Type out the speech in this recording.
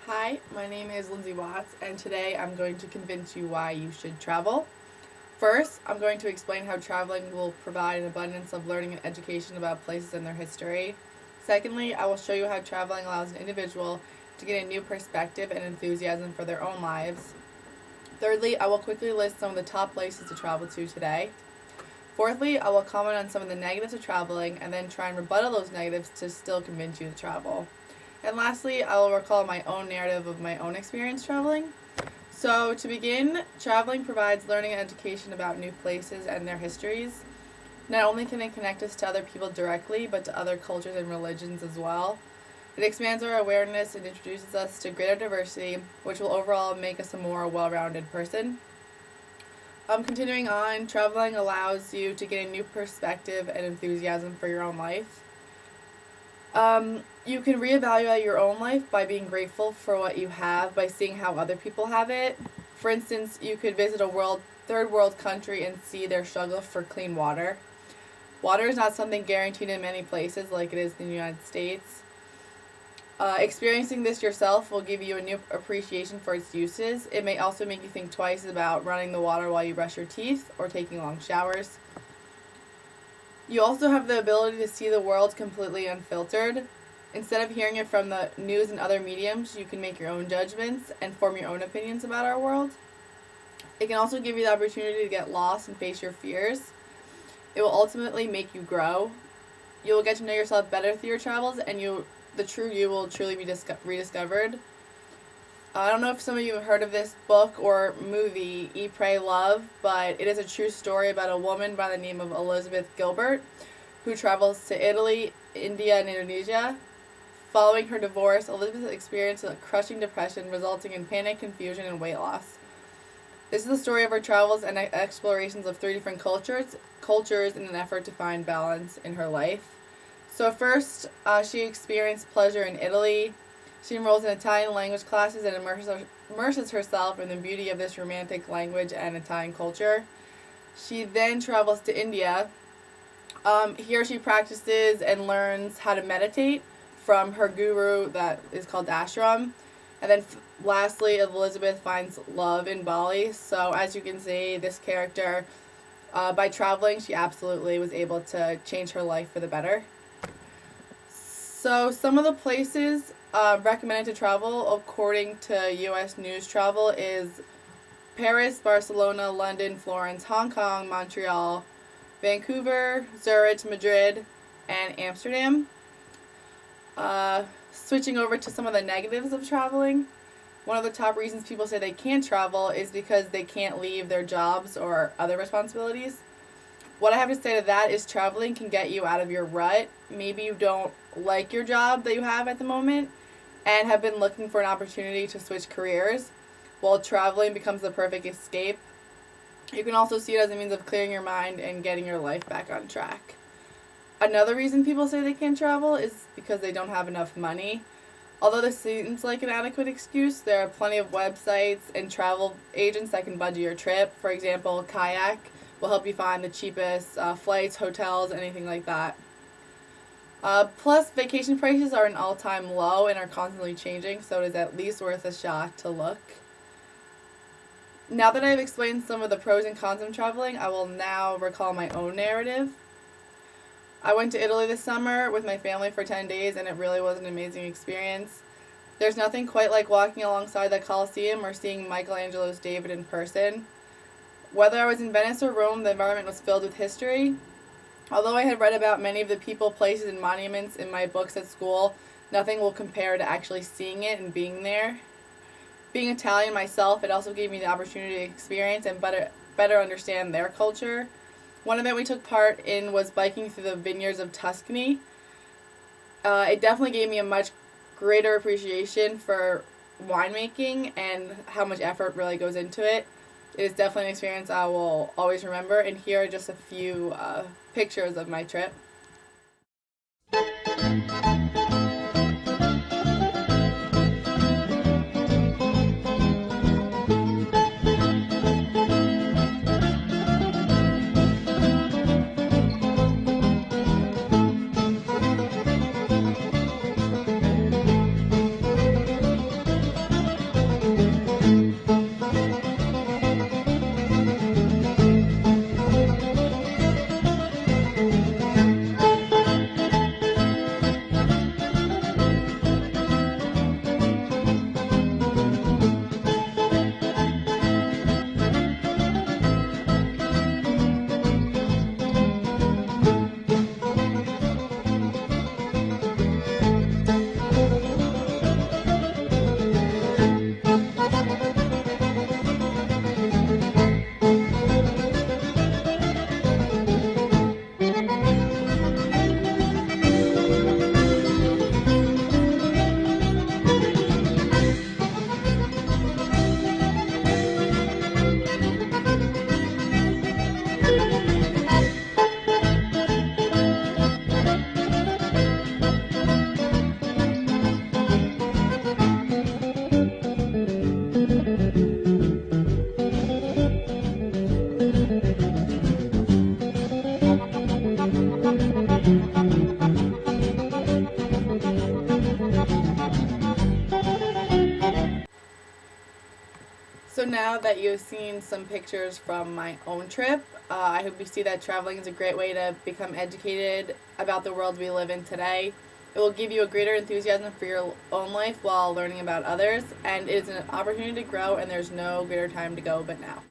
Hi, my name is Lindsay Watts, and today I'm going to convince you why you should travel. First, I'm going to explain how traveling will provide an abundance of learning and education about places and their history. Secondly, I will show you how traveling allows an individual to gain a new perspective and enthusiasm for their own lives. Thirdly, I will quickly list some of the top places to travel to today. Fourthly, I will comment on some of the negatives of traveling and then try and rebuttal those negatives to still convince you to travel. And lastly, I will recall my own narrative of my own experience traveling. So, to begin, traveling provides learning and education about new places and their histories. Not only can it connect us to other people directly, but to other cultures and religions as well. It expands our awareness and introduces us to greater diversity, which will overall make us a more well rounded person. Continuing on, traveling allows you to gain a new perspective and enthusiasm for your own life. You can reevaluate your own life by being grateful for what you have, by seeing how other people have it. For instance, you could visit a third world country and see their struggle for clean water. Water is not something guaranteed in many places like it is in the United States. Experiencing this yourself will give you a new appreciation for its uses. It may also make you think twice about running the water while you brush your teeth or taking long showers. You also have the ability to see the world completely unfiltered. Instead of hearing it from the news and other mediums, you can make your own judgments and form your own opinions about our world. It can also give you the opportunity to get lost and face your fears. It will ultimately make you grow. You will get to know yourself better through your travels, and the true you will truly be rediscovered. I don't know if some of you have heard of this book or movie, Eat, Pray, Love, but it is a true story about a woman by the name of Elizabeth Gilbert who travels to Italy, India, and Indonesia. Following her divorce, Elizabeth experienced a crushing depression resulting in panic, confusion, and weight loss. This is the story of her travels and explorations of 3 different cultures in an effort to find balance in her life. So first, she experienced pleasure in Italy. She enrolls in Italian language classes and immerses herself in the beauty of this romantic language and Italian culture. She then travels to India. Here she practices and learns how to meditate from her guru that is called ashram. And then lastly, Elizabeth finds love in Bali. So as you can see, this character, by traveling, she absolutely was able to change her life for the better. So some of the places recommended to travel according to U.S. News Travel is Paris, Barcelona, London, Florence, Hong Kong, Montreal, Vancouver, Zurich, Madrid, and Amsterdam. Switching over to some of the negatives of traveling, one of the top reasons people say they can't travel is because they can't leave their jobs or other responsibilities. What I have to say to that is traveling can get you out of your rut. Maybe you don't like your job that you have at the moment and have been looking for an opportunity to switch careers. Well, traveling becomes the perfect escape. You can also see it as a means of clearing your mind and getting your life back on track. Another reason people say they can't travel is because they don't have enough money. Although this seems like an adequate excuse, there are plenty of websites and travel agents that can budget your trip. For example, Kayak will help you find the cheapest flights, hotels, anything like that. Plus, vacation prices are an all-time low and are constantly changing, so it is at least worth a shot to look. Now that I've explained some of the pros and cons of traveling, I will now recall my own narrative. I went to Italy this summer with my family for 10 days, and it really was an amazing experience. There's nothing quite like walking alongside the Colosseum or seeing Michelangelo's David in person. Whether I was in Venice or Rome, the environment was filled with history. Although I had read about many of the people, places, and monuments in my books at school, nothing will compare to actually seeing it and being there. Being Italian myself, it also gave me the opportunity to experience and better understand their culture. One event we took part in was biking through the vineyards of Tuscany. It definitely gave me a much greater appreciation for winemaking and how much effort really goes into it. It is definitely an experience I will always remember, and here are just a few pictures of my trip. So now that you've seen some pictures from my own trip, I hope you see that traveling is a great way to become educated about the world we live in today. It will give you a greater enthusiasm for your own life while learning about others, and it is an opportunity to grow, and there's no greater time to go but now.